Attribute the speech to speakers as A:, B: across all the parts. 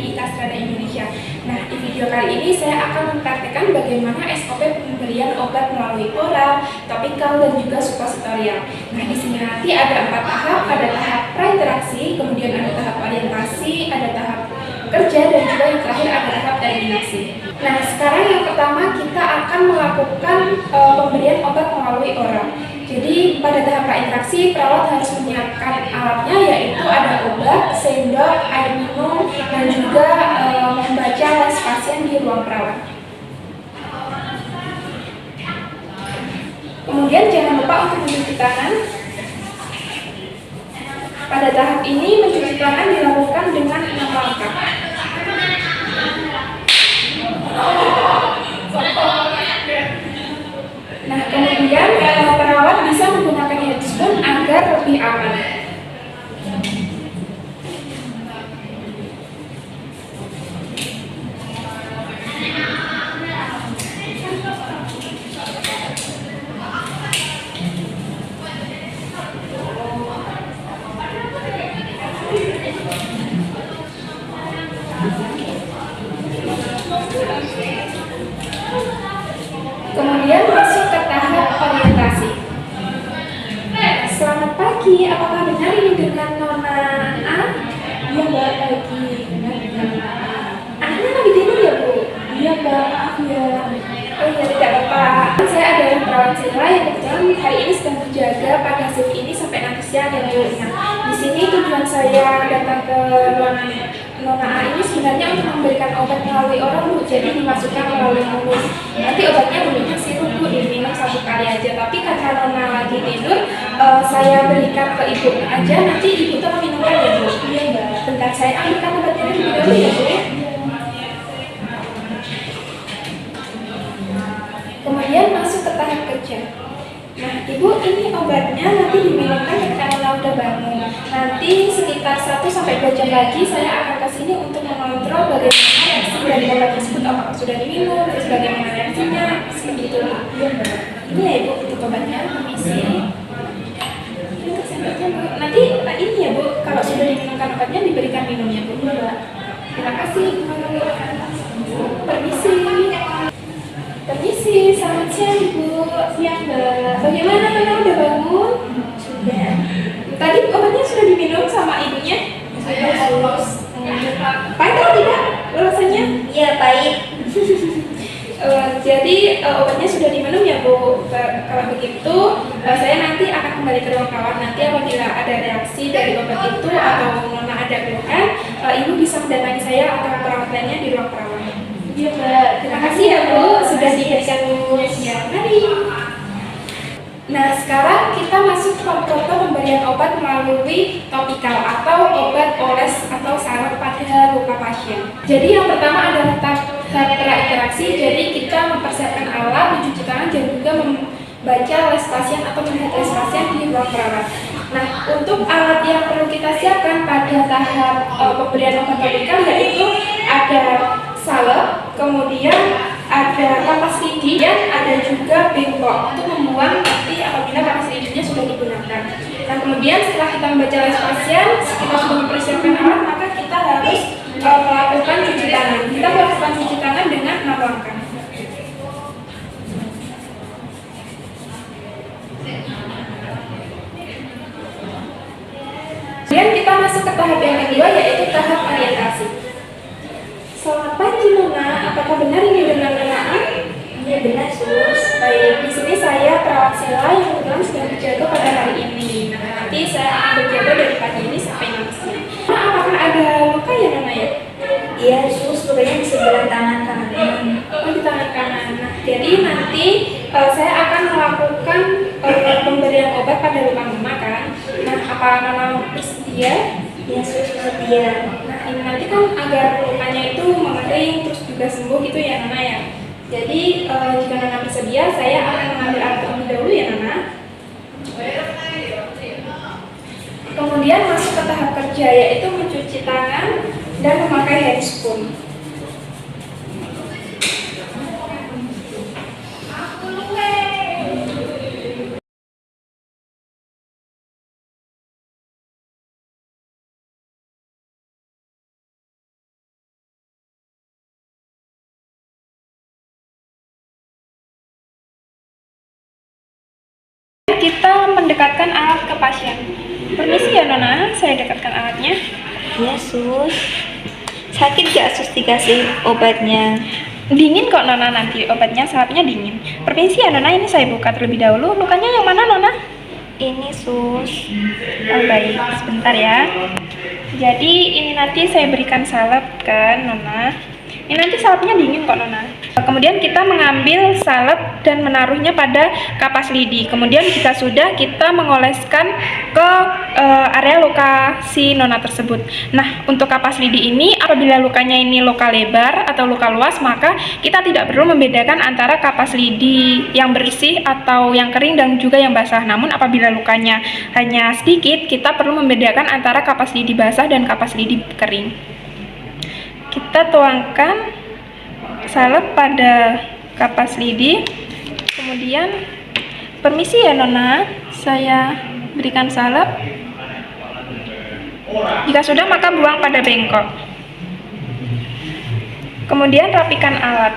A: dari Ikastrada Indonesia. Nah, di video kali ini saya akan mempraktikkan bagaimana SOP pemberian obat melalui oral, topikal, dan juga supositorial. Nah, di sini nanti ada 4 tahap, ada tahap prainteraksi, kemudian ada tahap orientasi, ada tahap kerja, dan juga yang terakhir ada tahap terminasi. Nah, sekarang yang pertama kita akan melakukan pemberian obat melalui oral. Jadi pada tahap prainteraksi, perawat harus menyiapkan alatnya, yaitu ada obat, sendok, air minum, dan juga membaca les pasien di ruang perawat. Kemudian jangan lupa untuk mencuci tangan. Pada tahap ini mencuci tangan dilakukan dengan 6 langkah. Nah, kemudian perawat bisa menggunakan handscoon agar lebih aman. Kemudian masuk ke tahap orientasi. Selamat pagi, apakah benar ini dengan Nona A?
B: Iya Mbak, lagi
A: Anaknya lagi tidur ya Bu?
B: iya Mbak, maaf ya.
A: Oh iya, tidak apa-apa. Saya adalah perawat Sila yang kebetulan hari ini sedang berjaga pada shift ini sampai nanti siang ya Bu. Nah, di sini tujuan saya datang ke Nona A ini sebenarnya untuk memberikan obat melalui oral Bu, jadi dimasukkan melalui mulut. Nanti obatnya bentuknya sirup Bu, diminum 1 kali aja. Tapi karena Nona lagi tidur, saya berikan ke ibu aja. Nanti ibu tuh meminumkan ya Bu.
B: Iya Mbak.
A: Bentar, saya ambilkan obatnya terlebih dahulu ya Bu. Kemudian masuk ke tahap kerja. Nah, ibu ini obatnya nanti diminumkan ketika Nona udah bangun. Nanti sekitar 1-2 jam lagi saya akan ke sini untuk mengontrol bagaimana reaksi dari obat tersebut, apakah sudah diminum, terus bagaimana reaksinya, seperti itu.
B: Iya Mbak.
A: Ini ya ibu untuk obatnya, permisi. Ini untuk sendoknya Bu. Nanti ini ya Bu, kalau sudah diminumkan obatnya diberikan minumnya Bu.
B: Iya Mbak.
A: Terima kasih. Permisi. Permisi, selamat siang Ibu.
B: Siang Mbak.
A: Bagaimana Nona udah bangun?
B: Sudah.
A: Tadi obatnya sudah diminum sama ibunya?
B: Sudah lulus.
A: Pahit atau tidak rasanya?
B: Iya pahit.
A: Jadi obatnya sudah diminum ya Bu. Kalau begitu saya nanti akan kembali ke ruang perawat. Nanti apabila ada reaksi dari obat itu atau Nona ada keluhan, Ibu bisa mendatangi saya atau perawat lainnya di ruang perawat.
B: Iya Mbak.
A: Terima kasih ya Bu sudah diberikan ya. Mari. Nah, sekarang kita masuk ke contoh pemberian obat melalui topikal atau obat oles atau salep pada luka pasien. Jadi yang pertama adalah tahap prainteraksi. Jadi kita mempersiapkan alat, mencuci tangan, dan juga membaca les pasien atau melihat les pasien di ruang perawat. Nah, untuk alat yang perlu kita siapkan pada tahap pemberian obat topikal yaitu ada salep, kemudian ada kapas lidi, dan ada juga bengkok untuk membuang nanti apabila kapas lidinya sudah digunakan. Nah, kemudian setelah kita membaca les pasien, kita sudah mempersiapkan alat, maka kita harus melakukan cuci tangan. Kita melakukan cuci tangan dengan 6 langkah. Kemudian kita masuk ke tahap yang kedua yaitu tahap orientasi. Selamat pagi Nona, apakah benar ini dengan Nona A?
B: Iya benar Sus.
A: Baik, di sini saya perawat Sila yang kebetulan sedang berjaga pada hari ini. Nah, nanti saya akan berjaga dari pagi ini sampai nanti siang. Nah, apakah ada luka ya Nona ya?
B: Iya Sus, lukanya di sebelah tangan kanan.
A: Oh, di tangan kanan. Nah, jadi nanti saya akan melakukan pemberian obat pada luka Nona kan. Nah, apa Nona bersedia?
B: Iya Sus, setia.
A: Nah, ini nanti kan agar lukanya itu mengering terus juga sembuh gitu ya Nona ya. Jadi jika Nona bersedia, saya akan mengambil alat terlebih dahulu ya Nona. Kemudian masuk ke tahap kerja yaitu mencuci tangan dan memakai handscoon. Kita mendekatkan alat ke pasien. Permisi ya Nona, saya dekatkan alatnya.
B: Ya sus. Sakit gak sus dikasih obatnya?
A: Dingin kok Nona, nanti obatnya saatnya dingin. Permisi ya Nona, ini saya buka terlebih dahulu. Lukanya yang mana Nona?
B: Ini sus.
A: Oh baik, sebentar ya. Jadi ini nanti saya berikan salep kan Nona. Ini nanti salepnya dingin kok Nona. Kemudian kita mengambil salep dan menaruhnya pada kapas lidi. Kemudian jika sudah, kita mengoleskan ke area luka si Nona tersebut. Nah, untuk kapas lidi ini apabila lukanya ini luka lebar atau luka luas, maka kita tidak perlu membedakan antara kapas lidi yang bersih atau yang kering dan juga yang basah. Namun apabila lukanya hanya sedikit, kita perlu membedakan antara kapas lidi basah dan kapas lidi kering. Kita tuangkan salep pada kapas lidi. Kemudian permisi ya Nona, saya berikan salep. Jika sudah, maka buang pada bengkok. Kemudian rapikan alat.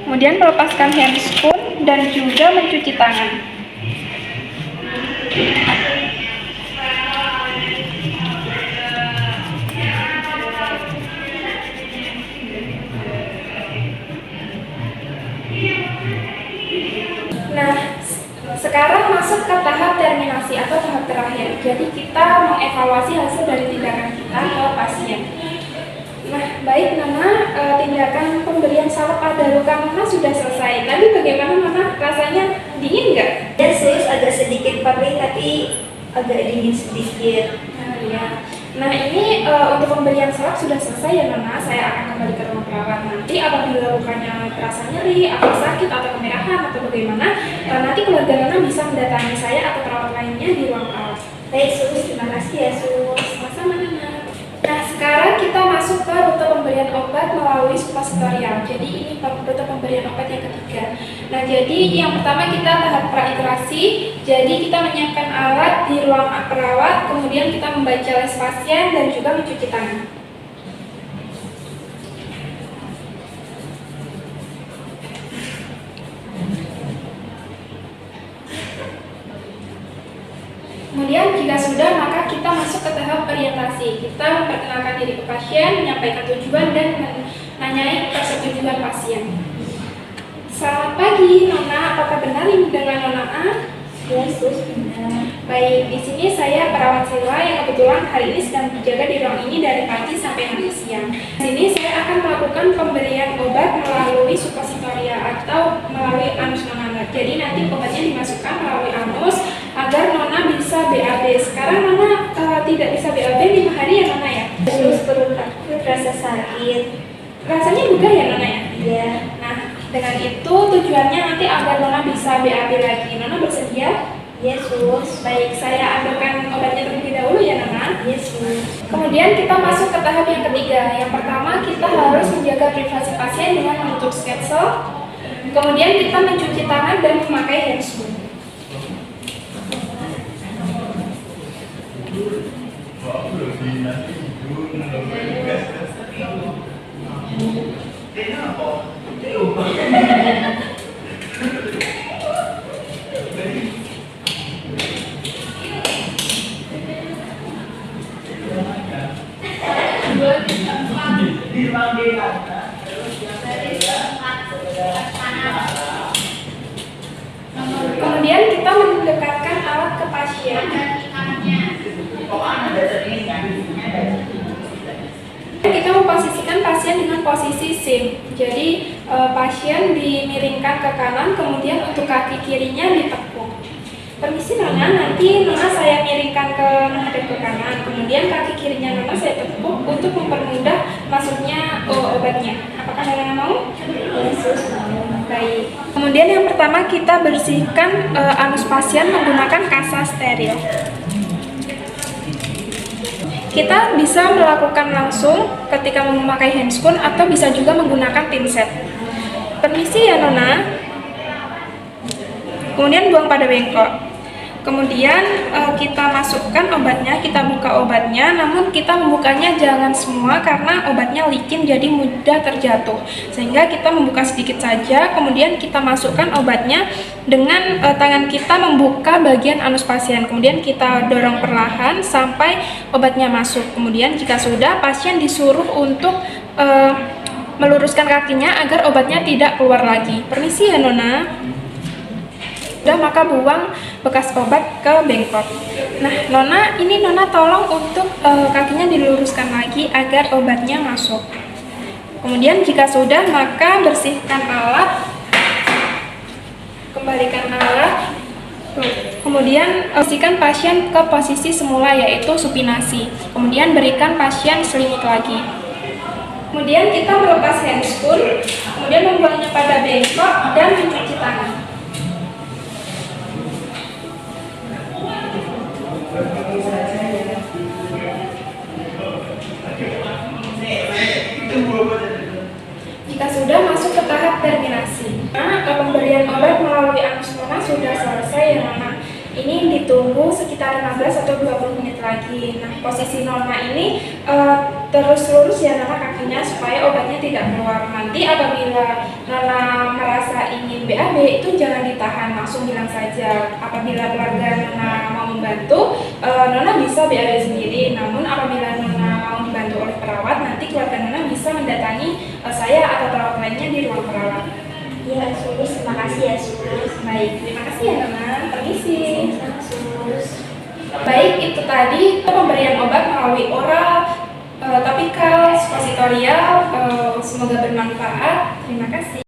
A: Kemudian melepaskan handscoon dan juga mencuci tangan. Nah, sekarang masuk ke tahap terminasi atau tahap terakhir. Jadi kita mengevaluasi hasil dari tindakan kita ke pasien. Nah, baik Nona, tindakan pemberian salep pada luka Nona sudah selesai. Tapi bagaimana Nona? Rasanya dingin nggak?
B: Ya sus, agak sedikit perih tapi agak dingin sedikit.
A: Nah ini untuk pemberian salep sudah selesai ya Nona. Saya akan kembali ke ruang perawat. Nanti apabila lukanya terasa nyeri, atau sakit, atau kemerahan, atau bagaimana, nanti keluarga Nona bisa mendatangi saya atau perawat lainnya di ruang perawat.
B: Baik sus, terima kasih ya sus.
A: Sama-sama Nona. Nah sekarang kita masuk ke rute pemberian obat melalui suppositorial. Jadi ini rute pemberian obat yang ketiga. Nah jadi yang pertama kita tahap praiterasi. Jadi kita menyiapkan alat di ruang perawat, kemudian kita membaca les pasien dan juga mencuci tangan. Kemudian jika sudah, maka kita masuk ke tahap orientasi. Kita memperkenalkan diri ke pasien, menyampaikan tujuan dan menanyai persetujuan pasien. Selamat pagi Nona, apakah benar ini dengan Nona A?
B: Ya sus, benar.
A: Baik, di sini saya perawat sewa yang kebetulan hari ini sedang berjaga di ruang ini dari pagi sampai nanti siang. Di sini saya akan melakukan pemberian obat melalui suppositoria atau melalui anus Nona. Jadi nanti obatnya dimasukkan melalui anus agar Nona bisa BAB. Sekarang Nona tidak bisa BAB 5 hari ya Nona ya?
B: Sus, perut aku terasa sakit.
A: Rasanya juga ya Nona ya?
B: Iya.
A: Nah, dengan itu tujuannya nanti agar Nona bisa BAB lagi. Nona bersedia?
B: Ya sus.
A: Baik, saya ambilkan obatnya terlebih dahulu ya Nona.
B: Ya sus.
A: Kemudian kita masuk ke tahap yang ketiga. Yang pertama kita harus menjaga privasi pasien dengan menutup sketsel. Kemudian kita mencuci tangan dan memakai handscoon. Kemudian kita mendekatkan alat ke pasien. Kita memposisikan pasien dengan posisi sim. Jadi pasien dimiringkan ke kanan, kemudian untuk kaki kirinya ditekuk. Permisi Nona, nanti Nona saya miringkan ke menghadap ke kanan, kemudian kaki kirinya Nona saya tekuk untuk mempermudah masuknya obatnya. Apakah Nona mau?
B: Yesus.
A: Baik. Kemudian yang pertama kita bersihkan anus pasien menggunakan kasa steril. Kita bisa melakukan langsung ketika memakai handscoon atau bisa juga menggunakan pinset. Permisi ya Nona. Kemudian buang pada bengkok. Kemudian kita masukkan obatnya, kita buka obatnya, namun kita membukanya jangan semua karena obatnya licin jadi mudah terjatuh. Sehingga kita membuka sedikit saja, kemudian kita masukkan obatnya dengan tangan kita membuka bagian anus pasien. Kemudian kita dorong perlahan sampai obatnya masuk. Kemudian jika sudah, pasien disuruh untuk meluruskan kakinya agar obatnya tidak keluar lagi. Permisi ya Nona. Sudah, maka buang bekas obat ke bengkok. Nah, Nona, ini Nona tolong untuk kakinya diluruskan lagi agar obatnya masuk. Kemudian jika sudah, maka bersihkan alat, kembalikan alat, kemudian bersihkan pasien ke posisi semula yaitu supinasi. Kemudian berikan pasien selimut lagi. Kemudian kita melepas handscoon, kemudian membuangnya pada bengkok dan mencuci tangan. Jika sudah masuk ke tahap terminasi, pemberian obat melalui anus Nona sudah selesai ya Nona. Ini ditunggu sekitar 15 atau 20 menit lagi. Nah, posisi Nona ini terus lurus ya Nona kakinya supaya obatnya tidak keluar. Nanti apabila Nona merasa ingin BAB itu jangan ditahan, langsung bilang saja. Apabila keluarga Nona mau membantu, Nona bisa BAB sendiri. Namun apabila Nona mau dibantu oleh perawat, nanti keluarga Nona bisa mendatangi saya atau perawat lainnya di ruang perawat.
B: Ya, Sus, terima kasih ya, Sus.
A: Baik, terima kasih ya Nona. Permisi.
B: Sus.
A: Baik, itu tadi pemberian obat melalui oral, topikal, suppositorial. Semoga bermanfaat. Terima kasih.